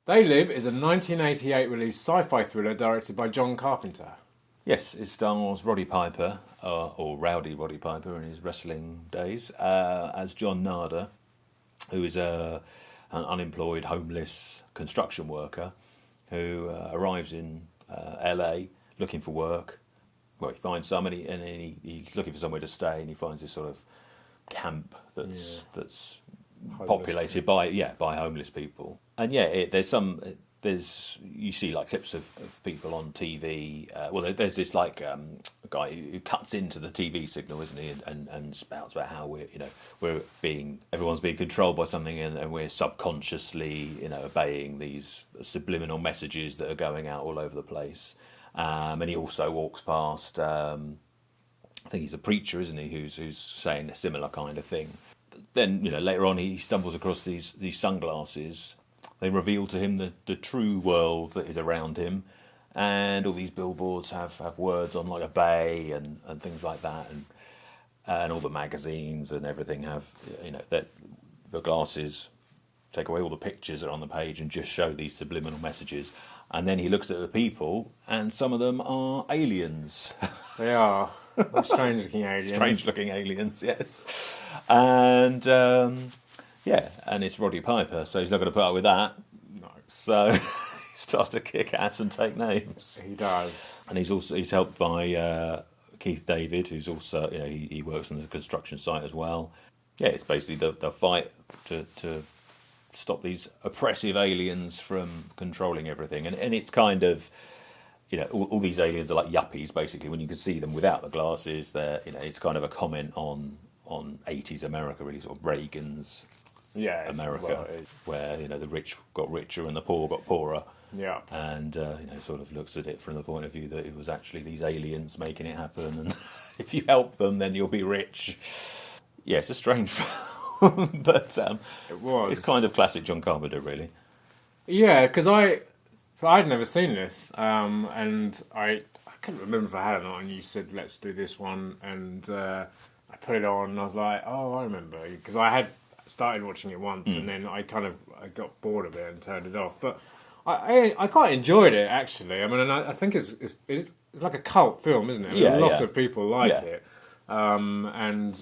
They Live is a 1988 released sci-fi thriller directed by John Carpenter. Yes, it stars Roddy Piper, or Rowdy Roddy Piper in his wrestling days, as John Nada, who is an unemployed, homeless construction worker who arrives in LA looking for work. Well, he finds some, and he's looking for somewhere to stay, and he finds this sort of camp that's populated by homeless people. And there's you see like clips of people on TV. There's this like a guy who cuts into the TV signal, isn't he, and spouts about how everyone's being controlled by something, and we're subconsciously obeying these subliminal messages that are going out all over the place. And he also walks past. I think he's a preacher, isn't he, who's saying a similar kind of thing. Then later on he stumbles across these sunglasses. They reveal to him the true world that is around him, and all these billboards have words on like obey and things like that, and all the magazines and everything have that the glasses take away all the pictures that are on the page and just show these subliminal messages. And then he looks at the people, and some of them are aliens. They are. Strange-looking aliens. Strange-looking aliens, yes. And, and it's Roddy Piper, so he's not going to put up with that. No. So he starts to kick ass and take names. He does. And he's helped by Keith David, who's also, he works on the construction site as well. Yeah, it's basically the fight to stop these oppressive aliens from controlling everything. And it's kind of... all these aliens are like yuppies, basically. When you can see them without the glasses, it's kind of a comment on 80s America, really, sort of Reagan's America, where the rich got richer and the poor got poorer. Yeah, and sort of looks at it from the point of view that it was actually these aliens making it happen, and if you help them, then you'll be rich. Yeah, it's a strange film, but it was. It's kind of classic John Carpenter, really. Yeah, because I'd never seen this, and I couldn't remember if I had it or not, and you said, let's do this one, and I put it on, and I was like, oh, I remember, because I had started watching it once, and then I got bored of it and turned it off, but I quite enjoyed it, actually. I mean, I think it's like a cult film, isn't it? Yeah, a lot of people like it, and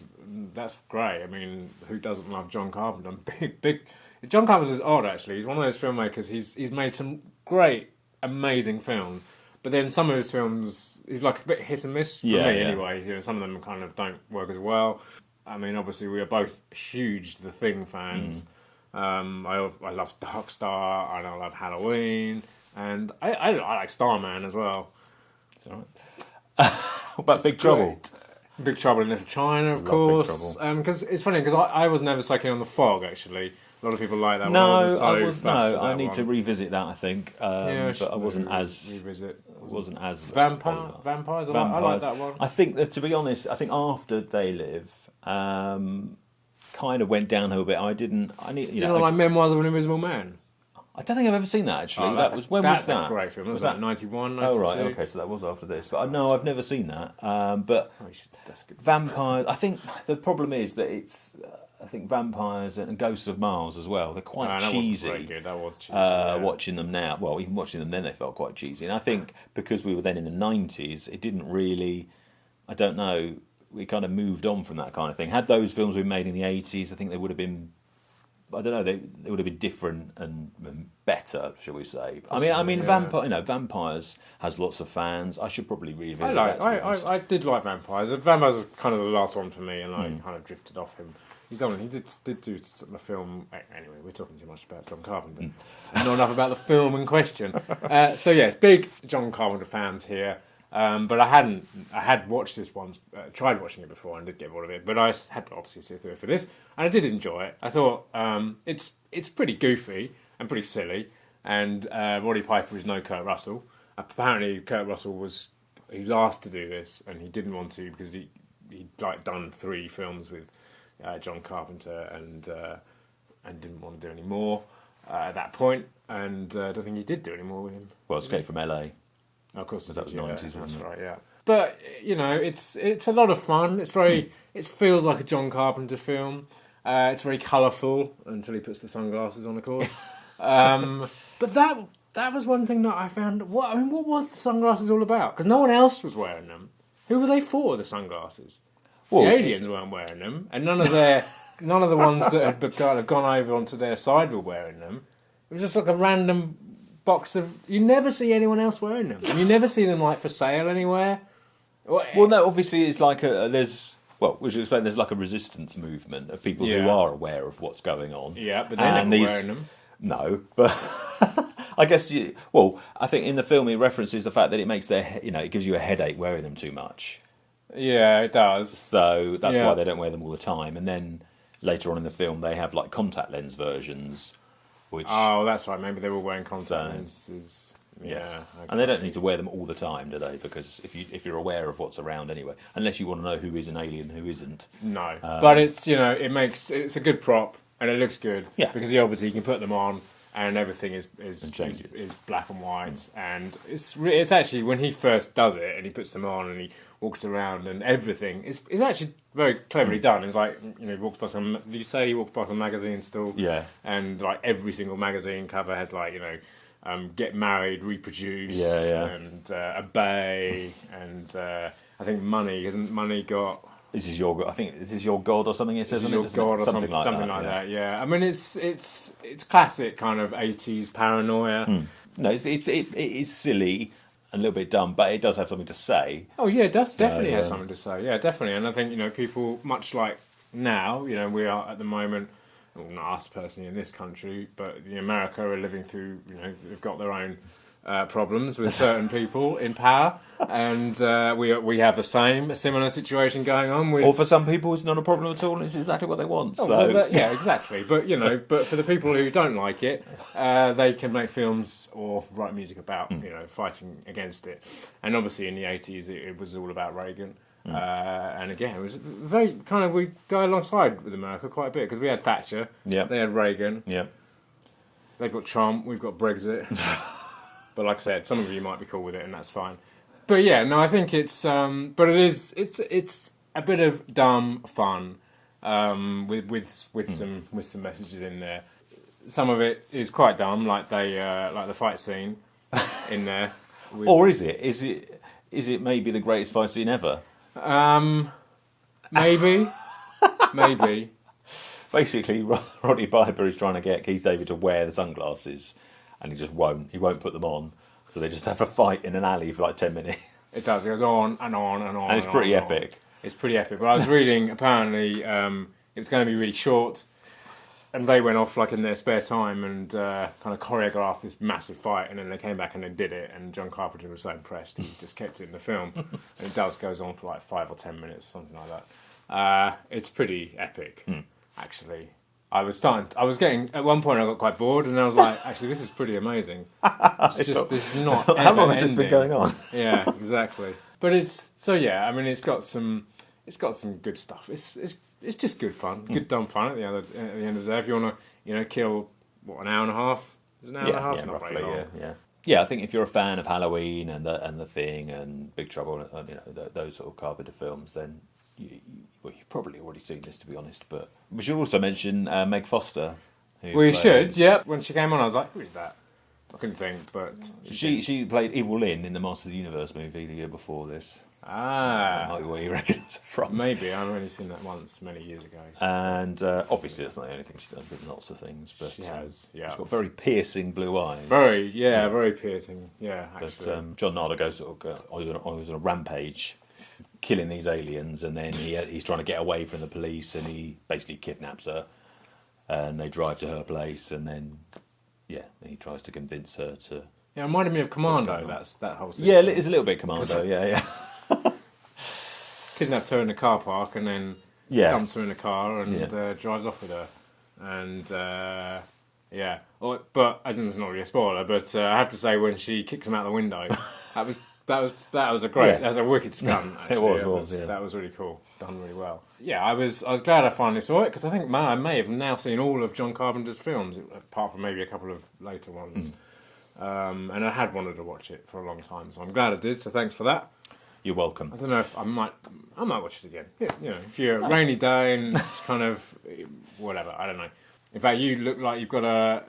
that's great. I mean, who doesn't love John Carpenter? Big John Carpenter's odd, actually. He's one of those filmmakers, he's made some great, amazing films, but then some of his films, he's like a bit hit and miss for me anyway. Some of them kind of don't work as well. I mean, obviously we are both huge The Thing fans. I love Dark Star, and I love Halloween, and I like Starman as well. It's all right. What about Big Trouble? Big Trouble in Little China, of course. Because it's funny, because I was never so keen on The Fog, actually. A lot of people like that one. I need to revisit that, I think. But I wasn't as... Vampires? I like that one. I think that, to be honest, after They Live, kind of went downhill a bit. Like Memoirs of an Invisible Man? I don't think I've ever seen that, actually. When was that? That's a great film. Was that 91, 92? Oh, right, okay, so that was after this. But no, I've never seen that. But that's good. Vampires, I think the problem is that it's... I think Vampires and Ghosts of Mars as well, they're quite cheesy. That wasn't very good. That was cheesy. Watching them now, well, even watching them then, they felt quite cheesy. And I think because we were then in the 90s, it didn't really... I don't know... We kind of moved on from that kind of thing. Had those films been made in the 80s, I think they would have been... I don't know. They would have been different and better, shall we say? Vampires has lots of fans. I should probably revisit that. I did like Vampires. Vampires was kind of the last one for me, and I kind of drifted off him. He did do the film. Anyway, we're talking too much about John Carpenter. Not enough about the film in question. So yes, big John Carpenter fans here. But I had watched this once, tried watching it before and did get bored of it, but I had to obviously sit through it for this, and I did enjoy it. I thought it's pretty goofy and pretty silly, and Roddy Piper is no Kurt Russell. Apparently Kurt Russell was asked to do this, and he didn't want to because he'd done 3 films with John Carpenter and didn't want to do any more at that point, and I don't think he did do any more with him. Well, Escape from LA. Of course, that was 90s, that's right, yeah. But it's a lot of fun. It feels like a John Carpenter film. It's very colourful until he puts the sunglasses on, of course. But that was one thing that I found. What was the sunglasses all about? Because no one else was wearing them. Who were they for? The sunglasses. Well, the aliens weren't wearing them, and none of the ones that had gone over onto their side were wearing them. It was just like a random box of. You never see anyone else wearing them, and you never see them like for sale anywhere. Well, no, obviously it's like we should explain. There's like a resistance movement of people who are aware of what's going on. Yeah, but they're never wearing them. No, but I guess I think in the film it references the fact that it makes it gives you a headache wearing them too much. Yeah, it does. So that's why they don't wear them all the time. And then later on in the film, they have like contact lens versions. That's right. Maybe they were wearing contact lenses. Yes. And they don't need to wear them all the time, do they? Because if you're aware of what's around anyway, unless you want to know who is an alien, who isn't. No, but it's it's a good prop and it looks good. Yeah. Because obviously you can put them on and everything is black and white, and it's actually when he first does it and he puts them on and he walks around and everything is actually very cleverly done. It's like he walks by some. Did you say he walks by some magazine stall? Yeah. And like every single magazine cover has like get married, reproduce, and obey, and I think money hasn't money got. This is your. I think this is your god or something. It says your god or something like that. Yeah. I mean, it's classic kind of 80s paranoia. No, it is silly and a little bit dumb, but it does have something to say. Oh yeah, it does definitely has something to say. Yeah, definitely. And I think people much like now, we are at the moment. Well, not us personally in this country, but America are living through. They've got their own problems with certain people in power, and we have a similar situation going on. Or for some people, it's not a problem at all, and it's exactly what they want. Yeah, exactly. But but for the people who don't like it, they can make films or write music about fighting against it. And obviously, in the 80s, it was all about Reagan. And again, it was very we go alongside with America quite a bit because we had Thatcher, they had Reagan, they've got Trump, we've got Brexit. But like I said, some of you might be cool with it, and that's fine. But yeah, no, I think it's it's a bit of dumb fun with some messages in there. Some of it is quite dumb, like the fight scene in there. Or is it? Is it maybe the greatest fight scene ever? Maybe. Basically, Roddy Piper is trying to get Keith David to wear the sunglasses, and he just won't. He won't put them on, so they just have a fight in an alley for like 10 minutes. It does. It goes on and on and on. And it's pretty epic. It's pretty epic. But I was reading, apparently, it was going to be really short, and they went off like in their spare time and kind of choreographed this massive fight, and then they came back and they did it, and John Carpenter was so impressed he just kept it in the film. And it goes on for like 5 or 10 minutes, something like that. It's pretty epic, actually. At one point I got quite bored, and I was like, actually, this is pretty amazing. This is not How long has this been going on? Yeah, exactly. But it's got some good stuff. It's just good fun, good dumb fun at the end of the day. If you want to, kill an hour and a half? Is it an hour and a half? Yeah, not roughly. very long. Yeah. I think if you're a fan of Halloween and the Thing and Big Trouble, those sort of Carpenter films, then you've probably already seen this, to be honest. But we should also mention Meg Foster. We should. Yeah. When she came on, I was like, who is that? I couldn't think, but she played Evil Lynn in the Master of the Universe movie the year before this. That might be where you reckon it's from. Maybe. I've only seen that once many years ago. And obviously that's not the only thing she does, with lots of things. But she has, yeah. She's got very piercing blue eyes. Very piercing. Yeah, actually. But John Nardo goes on a rampage, killing these aliens, and then he's trying to get away from the police, and he basically kidnaps her, and they drive to her place, and then he tries to convince her to. Yeah, it reminded me of Commando. That whole scene. Yeah, it's a little bit Commando. Yeah. Kidnaps her in the car park and then dumps her in the car and drives off with her. And but I think it's not really a spoiler. But I have to say, when she kicks him out the window, that was a great, that was a wicked stunt. Actually. It was. That was really cool, done really well. Yeah, I was glad I finally saw it, because I think I may have now seen all of John Carpenter's films, apart from maybe a couple of later ones. And I had wanted to watch it for a long time, so I'm glad I did. So thanks for that. You're welcome. I don't know if I might watch it again. Yeah, if you're a rainy day and it's kind of whatever, I don't know. In fact, you look like you've got a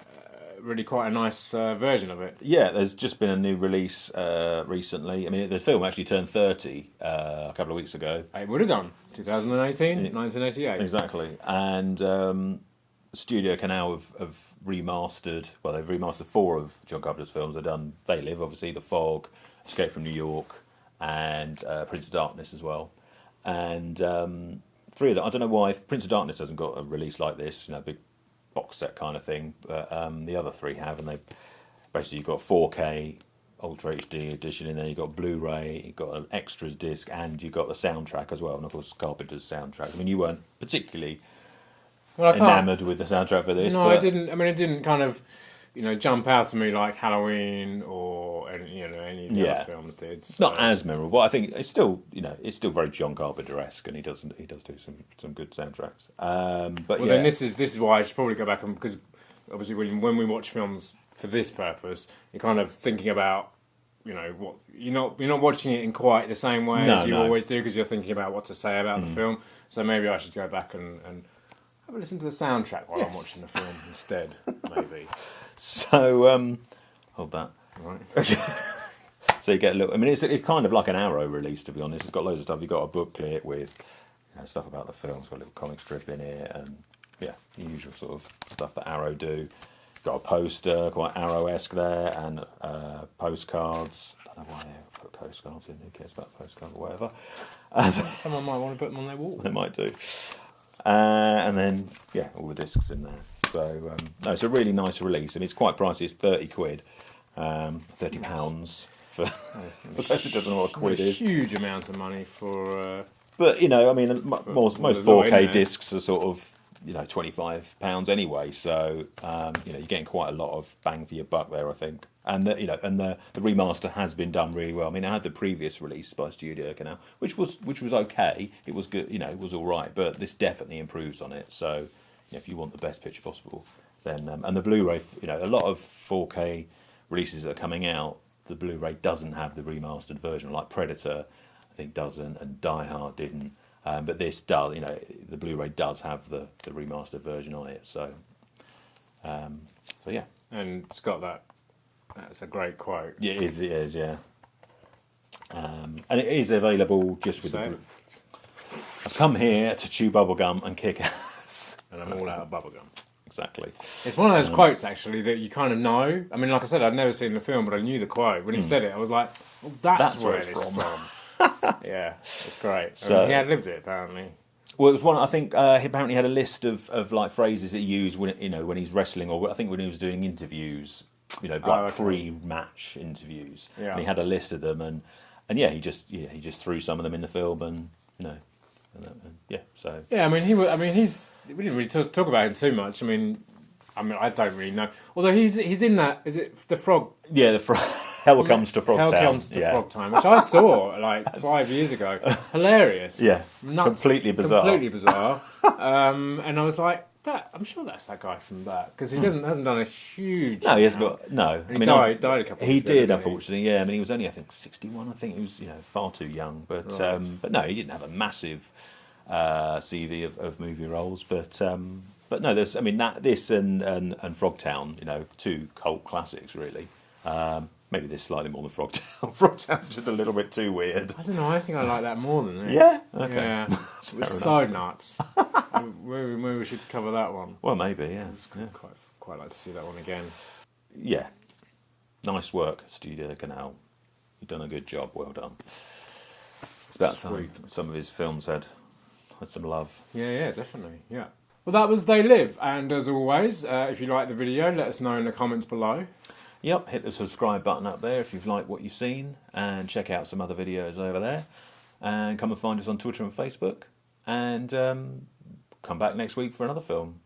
really quite a nice version of it. Yeah, there's just been a new release recently. I mean, the film actually turned 30 a couple of weeks ago. It would have done. 2018, 1988. Exactly. And Studio Canal have remastered, well, they've remastered 4 of John Carpenter's films. They've done They Live, obviously, The Fog, Escape from New York, and Prince of Darkness as well. And 3 of them, I don't know why Prince of Darkness hasn't got a release like this, big box set kind of thing, but the other 3 have, and they basically, you've got 4K Ultra HD edition, and then you've got Blu-ray, you've got an extras disc, and you've got the soundtrack as well, and of course Carpenter's soundtrack. I mean, you weren't particularly enamoured with the soundtrack for this. No, but I didn't. I mean, it didn't kind of, jump out to me like Halloween or any of the other films did. So. Not as memorable, but I think it's still, it's still very John Carpenter-esque, and he does do some good soundtracks. But then this is why I should probably go back because obviously when we watch films for this purpose, you're kind of thinking about. What you're not watching it in quite the same way as you always do because you're thinking about what to say about the film. So maybe I should go back and have a listen to the soundtrack while I'm watching the film instead. Maybe. So hold that. Right. So you get a little. I mean, it's kind of like an Arrow release, to be honest. It's got loads of stuff. You've got a booklet with stuff about the film. It's got a little comic strip in it, and the usual sort of stuff that Arrow do. Got a poster, quite Arrow-esque there, and postcards. I don't know why they put postcards in. Who cares about postcards or whatever? Someone might want to put them on their wall. They might do. And then, all the discs in there. So, no, it's a really nice release. I mean, it's quite pricey. It's £30, £30 for those who don't know what a quid is. Huge amount of money for. But I mean, most 4K discs are sort of £25 anyway. So you're getting quite a lot of bang for your buck there, I think. And the remaster has been done really well. I mean, I had the previous release by Studio Canal, which was okay. It was good, it was all right. But this definitely improves on it. So if you want the best picture possible, then and the Blu-ray, a lot of 4K releases that are coming out, the Blu-ray doesn't have the remastered version. Like Predator, I think doesn't, and Die Hard didn't. But this does, the Blu-ray does have the remastered version on it. So yeah. And it's got that. That's a great quote. Yeah, it is, yeah. And it is available just with the Blu-ray. I've come here to chew bubblegum and kick ass. And I'm all out of bubblegum. Exactly. It's one of those quotes, actually, that you kind of know. I mean, like I said, I'd never seen the film, but I knew the quote. When he said it, I was like, well, that's where it's from. Yeah, it's great. So, he had lived it, apparently. Well, it was one. I think he apparently had a list of like phrases that he used when when he's wrestling, or I think when he was doing interviews, pre-match interviews. Yeah. And he had a list of them, and he just threw some of them in the film, and So yeah, I mean, we didn't really talk about him too much. I mean, I don't really know. Although he's in that. Is it the Frog? Yeah, the Frog. Hell Comes to Frog Town. Hell Comes to Frog Town, which I saw like 5 years ago. Hilarious. Yeah. Nuts, completely bizarre. And I was like, I'm sure that's that guy from that, because he hasn't done a huge. No, he hasn't got. No, I mean, died a couple of years ago. He did, unfortunately. Yeah, I mean, he was only, I think, 61. I think he was, far too young. But right. But no, he didn't have a massive CV of movie roles. But no, there's. I mean, this and Frogtown, 2 cult classics, really. Maybe this slightly more than Frogtown. Frogtown's just a little bit too weird. I don't know. I think I like that more than this. Yeah. Okay. Yeah. It was so nuts. Maybe we should cover that one. Well, maybe. Yeah. Quite like to see that one again. Yeah. Nice work, Studio Canal. You've done a good job. Well done. It's about time some of his films had some love. Yeah, definitely. Yeah. Well, that was They Live. And as always, if you like the video, let us know in the comments below. Yep, hit the subscribe button up there if you've liked what you've seen, and check out some other videos over there. And come and find us on Twitter and Facebook. And come back next week for another film.